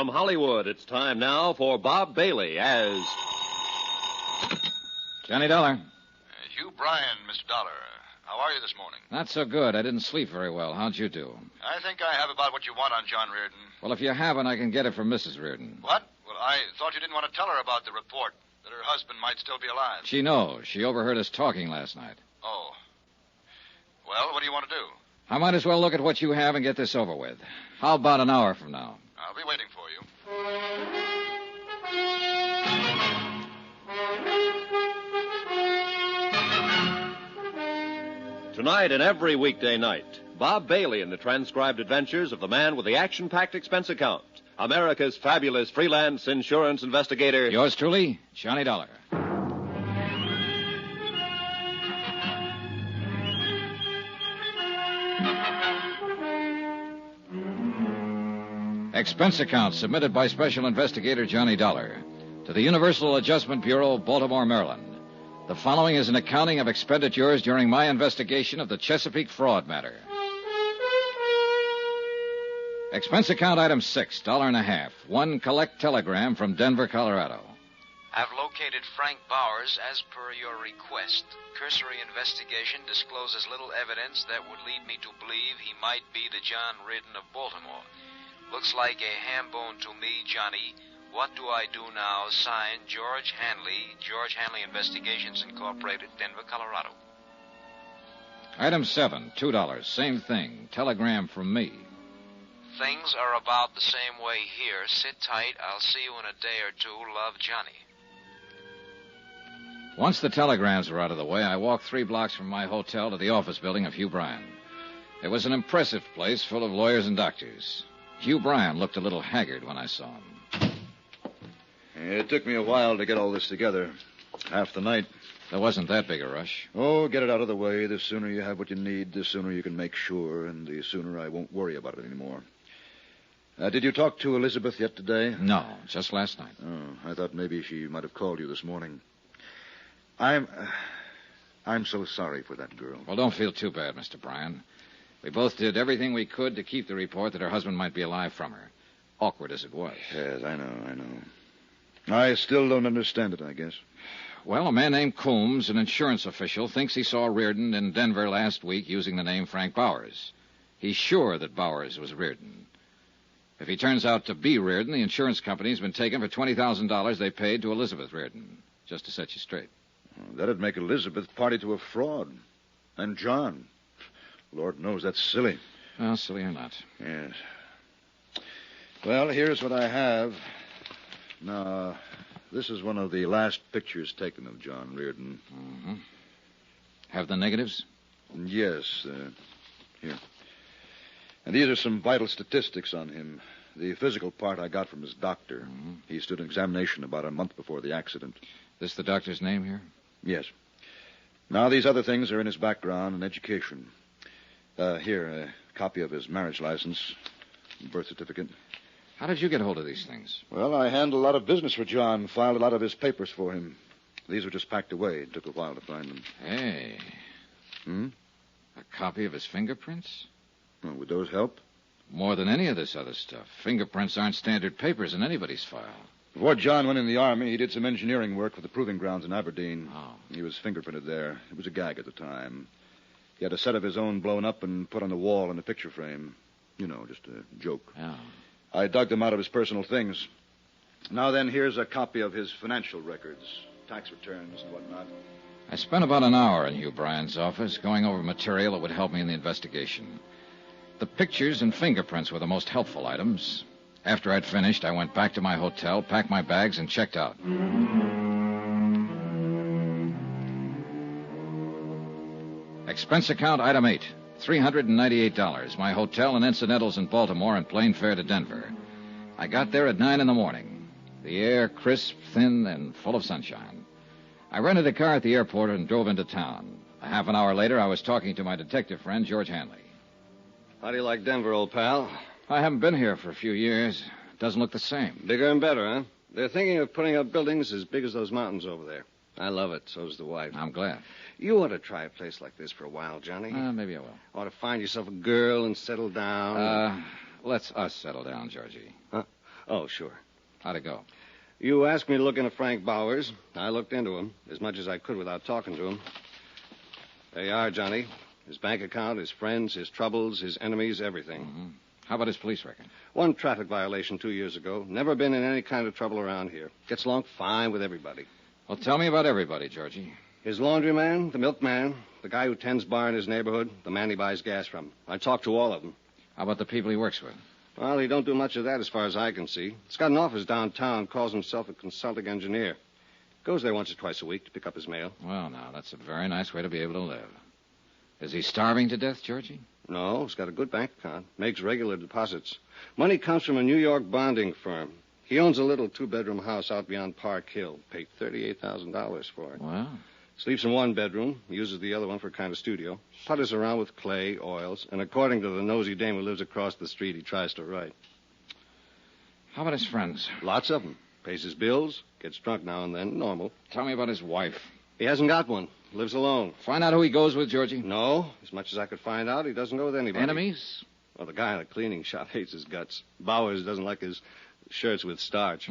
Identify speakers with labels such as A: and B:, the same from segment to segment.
A: From Hollywood, it's time now for Bob Bailey as...
B: Johnny Dollar.
C: Hugh Bryan, Mr. Dollar. How are you this morning?
B: Not so good. I didn't sleep very well. How'd you do?
C: I think I have about what you want on John Reardon.
B: Well, if you haven't, I can get it from Mrs. Reardon.
C: What? Well, I thought you didn't want to tell her about the report, that her husband might still be alive.
B: She knows. She overheard us talking last night.
C: Oh. Well, what do you want to do?
B: I might as well look at what you have and get this over with. How about an hour from now?
C: I'll be waiting for you.
A: Tonight and every weekday night, Bob Bailey in the transcribed adventures of the man with the action-packed expense account, America's fabulous freelance insurance investigator.
B: Yours truly, Johnny Dollar. Expense account submitted by Special Investigator Johnny Dollar to the Universal Adjustment Bureau, Baltimore, Maryland. The following is an accounting of expenditures during my investigation of the Chesapeake fraud matter. Expense account item 6, $1.50. One collect telegram from Denver, Colorado.
D: I've located Frank Bowers as per your request. Cursory investigation discloses little evidence that would lead me to believe he might be the John Reardon of Baltimore. Looks like a ham bone to me, Johnny. What do I do now? Signed, George Hanley, George Hanley Investigations Incorporated, Denver, Colorado.
B: Item 7, $2. Same thing. Telegram from me.
D: Things are about the same way here. Sit tight. I'll see you in a day or two. Love, Johnny.
B: Once the telegrams were out of the way, I walked 3 blocks from my hotel to the office building of Hugh Bryan. It was an impressive place full of lawyers and doctors. Hugh Bryan looked a little haggard when I saw him.
E: It took me a while to get all this together. Half the night.
B: There wasn't that big a rush.
E: Oh, get it out of the way. The sooner you have what you need, the sooner you can make sure, and the sooner I won't worry about it anymore. Did you talk to Elizabeth yet today?
B: No, just last night.
E: Oh, I thought maybe she might have called you this morning. I'm so sorry for that girl.
B: Well, don't feel too bad, Mr. Bryan. We both did everything we could to keep the report that her husband might be alive from her. Awkward as it was.
E: Yes, I know. I still don't understand it, I guess.
B: Well, a man named Coombs, an insurance official, thinks he saw Reardon in Denver last week using the name Frank Bowers. He's sure that Bowers was Reardon. If he turns out to be Reardon, the insurance company's been taken for $20,000 they paid to Elizabeth Reardon, just to set you straight.
E: Well, that'd make Elizabeth party to a fraud. And John. Lord knows that's silly.
B: Well, silly or not.
E: Yes. Well, here's what I have. Now, this is one of the last pictures taken of John Reardon.
B: Mm-hmm. Have the negatives?
E: Yes. Here. And these are some vital statistics on him. The physical part I got from his doctor.
B: Mm-hmm.
E: He stood an examination about a month before the accident.
B: This the doctor's name here?
E: Yes. Now, these other things are in his background and education. Here, a copy of his marriage license, birth certificate.
B: How did you get hold of these things?
E: Well, I handled a lot of business for John, filed a lot of his papers for him. These were just packed away. It took a while to find them.
B: Hey.
E: Hmm?
B: A copy of his fingerprints?
E: Well, would those help?
B: More than any of this other stuff. Fingerprints aren't standard papers in anybody's file.
E: Before John went in the Army, he did some engineering work for the proving grounds in Aberdeen.
B: Oh.
E: He was fingerprinted there. It was a gag at the time. He had a set of his own blown up and put on the wall in a picture frame. You know, just a joke.
B: Yeah.
E: I dug them out of his personal things. Now then, here's a copy of his financial records, tax returns and whatnot.
B: I spent about an hour in Hugh Bryan's office going over material that would help me in the investigation. The pictures and fingerprints were the most helpful items. After I'd finished, I went back to my hotel, packed my bags, and checked out. Expense account item 8, $398. My hotel and incidentals in Baltimore and plane fare to Denver. I got there at 9 in the morning. The air crisp, thin, and full of sunshine. I rented a car at the airport and drove into town. A half an hour later, I was talking to my detective friend, George Hanley.
F: How do you like Denver, old pal?
B: I haven't been here for a few years. Doesn't look the same.
F: Bigger and better, huh? They're thinking of putting up buildings as big as those mountains over there. I love it. So does the wife.
B: I'm glad.
F: You ought to try a place like this for a while, Johnny.
B: Maybe I will.
F: Ought to find yourself a girl and settle down.
B: Let's us settle down, Georgie.
F: Huh? Oh, sure.
B: How'd it go?
F: You asked me to look into Frank Bowers. I looked into him as much as I could without talking to him. There you are, Johnny. His bank account, his friends, his troubles, his enemies, everything.
B: Mm-hmm. How about his police record?
F: One traffic violation 2 years ago. Never been in any kind of trouble around here. Gets along fine with everybody.
B: Well, tell me about everybody, Georgie.
F: His laundryman, the milkman, the guy who tends bar in his neighborhood, the man he buys gas from. I talked to all of them.
B: How about the people he works with?
F: Well, he don't do much of that as far as I can see. He's got an office downtown, calls himself a consulting engineer. Goes there once or twice a week to pick up his mail.
B: Well, now, that's a very nice way to be able to live. Is he starving to death, Georgie?
F: No, he's got a good bank account. Makes regular deposits. Money comes from a New York bonding firm. He owns a little two-bedroom house out beyond Park Hill. Paid $38,000 for it.
B: Well,
F: Sleeps in one bedroom, uses the other one for a kind of studio. Putters around with clay, oils, and according to the nosy dame who lives across the street, he tries to write.
B: how about his friends?
F: Lots of them. Pays his bills, gets drunk now and then, normal.
B: Tell me about his wife.
F: He hasn't got one. Lives alone.
B: Find out who he goes with, Georgie.
F: No, as much as I could find out, he doesn't go with anybody.
B: Enemies?
F: Well, the guy in the cleaning shop hates his guts. Bowers doesn't like his shirts with starch.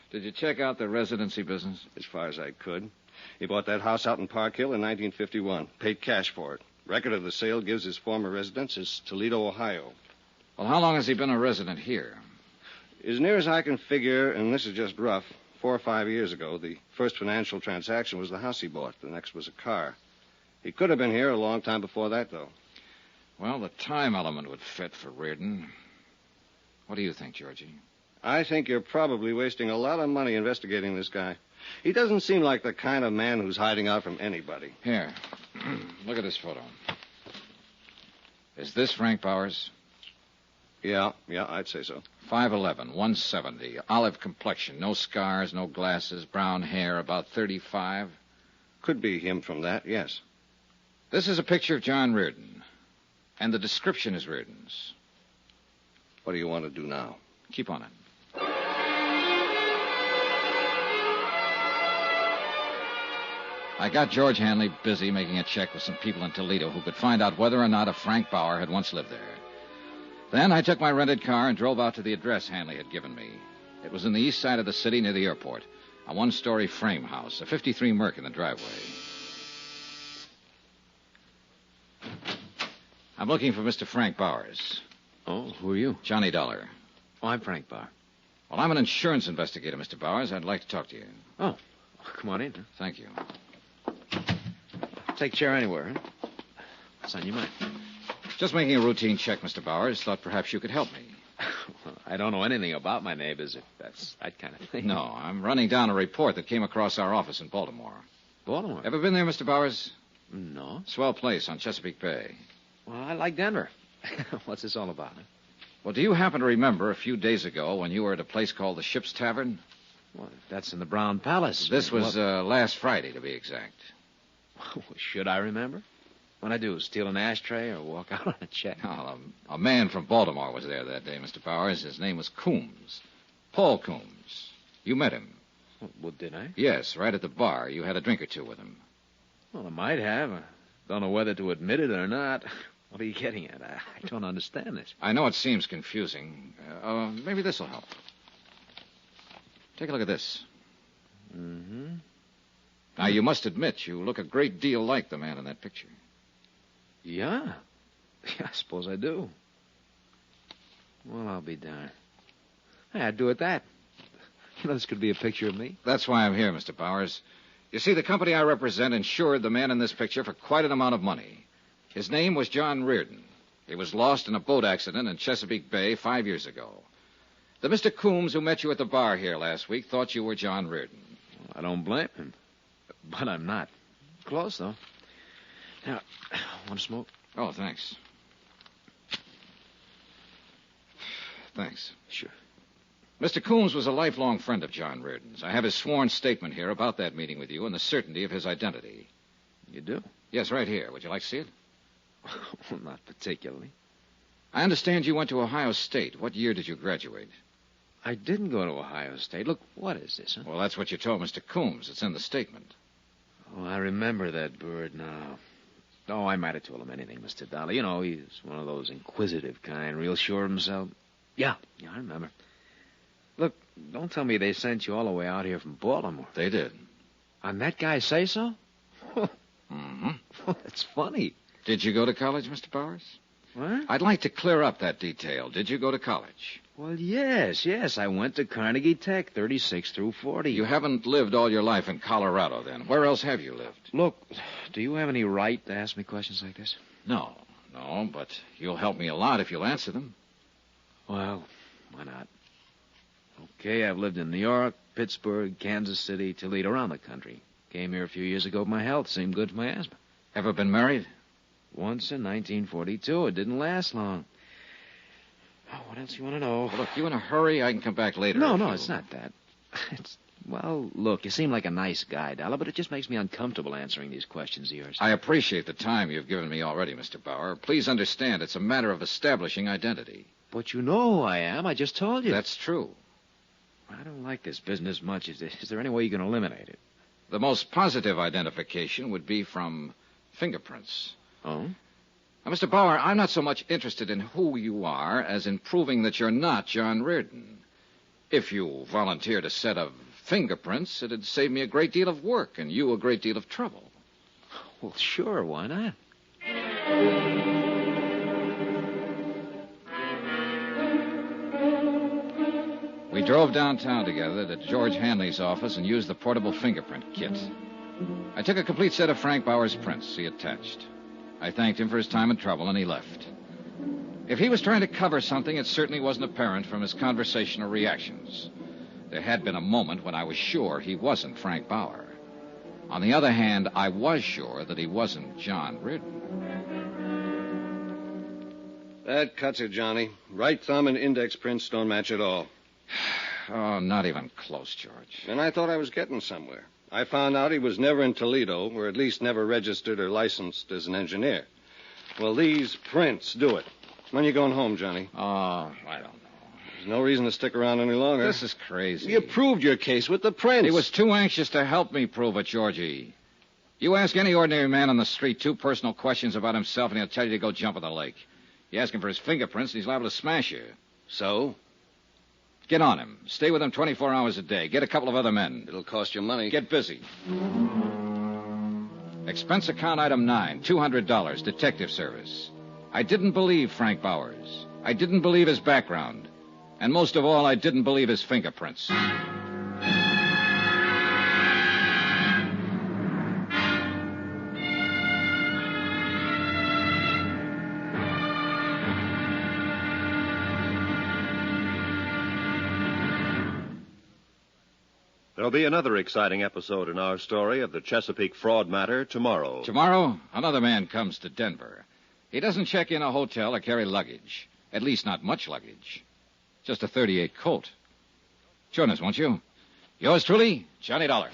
B: Did you check out the residency business?
F: As far as I could. He bought that house out in Park Hill in 1951. Paid cash for it. Record of the sale gives his former residence as Toledo, Ohio.
B: Well, how long has he been a resident here?
F: As near as I can figure, and this is just rough, 4 or 5 years ago, the first financial transaction was the house he bought. The next was a car. He could have been here a long time before that, though.
B: Well, the time element would fit for Reardon. What do you think, Georgie?
F: I think you're probably wasting a lot of money investigating this guy. He doesn't seem like the kind of man who's hiding out from anybody.
B: Here. Look at this photo. Is this Frank Bowers?
F: Yeah, I'd say so.
B: 5'11", 170, olive complexion, no scars, no glasses, brown hair, about 35.
F: Could be him from that, yes.
B: This is a picture of John Reardon, and the description is Reardon's.
F: What do you want to do now?
B: Keep on it. I got George Hanley busy making a check with some people in Toledo who could find out whether or not a Frank Bauer had once lived there. Then I took my rented car and drove out to the address Hanley had given me. It was in the east side of the city near the airport, a one-story frame house, a 53 Merc in the driveway. I'm looking for Mr. Frank Bowers.
G: Oh, who are you?
B: Johnny Dollar.
G: Oh, I'm Frank Bauer.
B: Well, I'm an insurance investigator, Mr. Bowers. I'd like to talk to you.
G: Oh, come on in.
B: Thank you.
G: Take a chair anywhere, huh? What's on your mind?
B: Just making a routine check, Mr. Bowers. Thought perhaps you could help me.
G: Well, I don't know anything about my neighbors, if that's that kind of thing.
B: No, I'm running down a report that came across our office in Baltimore.
G: Baltimore?
B: Ever been there, Mr. Bowers?
G: No.
B: Swell place on Chesapeake Bay.
G: Well, I like Denver. What's this all about, huh?
B: Well, do you happen to remember a few days ago when you were at a place called the Ship's Tavern?
G: Well, that's in the Brown Palace.
B: This was last Friday, to be exact.
G: Should I remember? What'd I do, steal an ashtray or walk out on a check?
B: Oh, a man from Baltimore was there that day, Mr. Bowers. His name was Coombs. Paul Coombs. You met him.
G: Well, did I?
B: Yes, right at the bar. You had a drink or two with him.
G: Well, I might have. I don't know whether to admit it or not. What are you getting at? I don't understand this.
B: I know it seems confusing. Maybe this will help. Take a look at this.
G: Mm-hmm.
B: Now, you must admit you look a great deal like the man in that picture.
G: Yeah. I suppose I do. Well, I'll be darned. Hey, I'd do it that. You know, this could be a picture of me.
B: That's why I'm here, Mr. Bowers. You see, the company I represent insured the man in this picture for quite an amount of money. His name was John Reardon. He was lost in a boat accident in Chesapeake Bay 5 years ago. The Mr. Coombs who met you at the bar here last week thought you were John Reardon.
G: Well, I don't blame him. But I'm not. Close, though. Now, want to smoke?
B: Oh, thanks. Thanks.
G: Sure.
B: Mr. Coombs was a lifelong friend of John Reardon's. I have his sworn statement here about that meeting with you and the certainty of his identity.
G: You do?
B: Yes, right here. Would you like to see it?
G: Well, not particularly.
B: I understand you went to Ohio State. What year did you graduate?
G: I didn't go to Ohio State. Look, what is this, huh?
B: Well, that's what you told Mr. Coombs. It's in the statement.
G: Oh, I remember that bird now. Oh, I might have told him anything, Mr. Dollar. You know, he's one of those inquisitive kind, real sure of himself. Yeah, I remember. Look, don't tell me they sent you all the way out here from Baltimore.
B: They did.
G: On that guy's say-so?
B: Mm-hmm.
G: That's funny.
B: Did you go to college, Mr. Bowers?
G: What?
B: I'd like to clear up that detail. Did you go to college?
G: Well, yes. I went to Carnegie Tech, 36 through 40.
B: You haven't lived all your life in Colorado, then. Where else have you lived?
G: Look, do you have any right to ask me questions like this?
B: No, but you'll help me a lot if you'll answer them.
G: Well, why not? Okay, I've lived in New York, Pittsburgh, Kansas City, Toledo, around the country. Came here a few years ago with my health. Seemed good for my asthma.
B: Ever been married?
G: Once in 1942. It didn't last long. Oh, what else you want to know?
B: Well, look, you in a hurry? I can come back later.
G: No, it's not that. Well, look, you seem like a nice guy, Dollar, but it just makes me uncomfortable answering these questions of yours.
B: I appreciate the time you've given me already, Mr. Bauer. Please understand it's a matter of establishing identity.
G: But you know who I am. I just told you.
B: That's true.
G: I don't like this business much. Is there any way you can eliminate it?
B: The most positive identification would be from fingerprints.
G: Oh?
B: Now, Mr. Bauer, I'm not so much interested in who you are as in proving that you're not John Reardon. If you volunteered a set of fingerprints, it'd save me a great deal of work and you a great deal of trouble.
G: Well, sure, why not?
B: We drove downtown together to George Hanley's office and used the portable fingerprint kit. I took a complete set of Frank Bauer's prints he attached. I thanked him for his time and trouble, and he left. If he was trying to cover something, it certainly wasn't apparent from his conversational reactions. There had been a moment when I was sure he wasn't Frank Bauer. On the other hand, I was sure that he wasn't John Reardon.
F: That cuts it, Johnny. Right thumb and index prints don't match at all.
B: Oh, not even close, George.
F: And I thought I was getting somewhere. I found out he was never in Toledo, or at least never registered or licensed as an engineer. Well, these prints do it. When are you going home, Johnny?
B: Oh, I don't know.
F: There's no reason to stick around any longer.
B: This is crazy.
F: You proved your case with the prints.
B: He was too anxious to help me prove it, Georgie. You ask any ordinary man on the street 2 personal questions about himself, and he'll tell you to go jump in the lake. You ask him for his fingerprints, and he's liable to smash you.
F: So?
B: Get on him. Stay with him 24 hours a day. Get a couple of other men.
F: It'll cost you money.
B: Get busy. Expense account item 9, $200, detective service. I didn't believe Frank Bowers. I didn't believe his background. And most of all, I didn't believe his fingerprints.
A: There'll be another exciting episode in our story of the Chesapeake fraud matter tomorrow.
B: Tomorrow, another man comes to Denver. He doesn't check in a hotel or carry luggage. At least not much luggage. Just a .38 Colt. Join us, won't you? Yours truly, Johnny Dollar.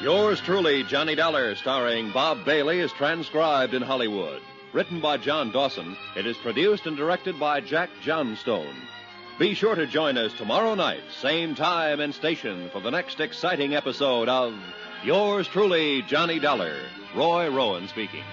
A: Yours truly, Johnny Dollar, starring Bob Bailey, is transcribed in Hollywood. Written by John Dawson, it is produced and directed by Jack Johnstone. Be sure to join us tomorrow night, same time and station, for the next exciting episode of Yours truly, Johnny Dollar. Roy Rowan speaking.